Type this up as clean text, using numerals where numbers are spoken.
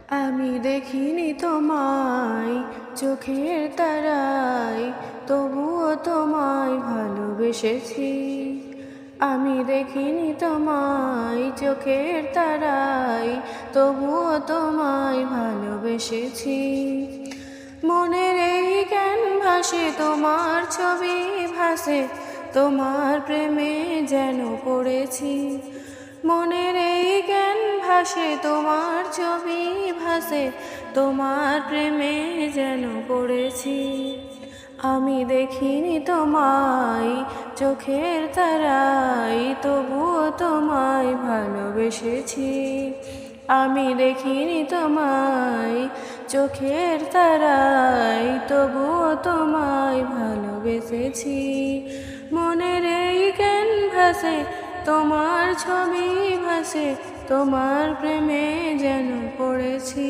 আমি দেখিনি তোমায় চোখের তারায়, তবুও তোমায় ভালোবেসেছি। আমি দেখিনি তোমায় চোখের তারায়, তবুও তোমায় ভালোবেসেছি। মনের এই ক্যানভাসে তোমার ছবি ভাসে, তোমার প্রেমে যেন পড়েছি। মনের এই ক্যানভাসে তোমার ছবি ভাসে, তোমার প্রেমে যেন পড়েছি। আমি দেখিনি তোমায় চোখের তারায়, তবুও তোমায় ভালোবেসেছি। আমি দেখিনি তোমায় চোখের তারায়, তবুও তোমায় ভালোবেসেছি। মনের এই ক্যানভাসে তোমার ছবি ভাসে, তোমার প্রেমে যেন পড়েছি।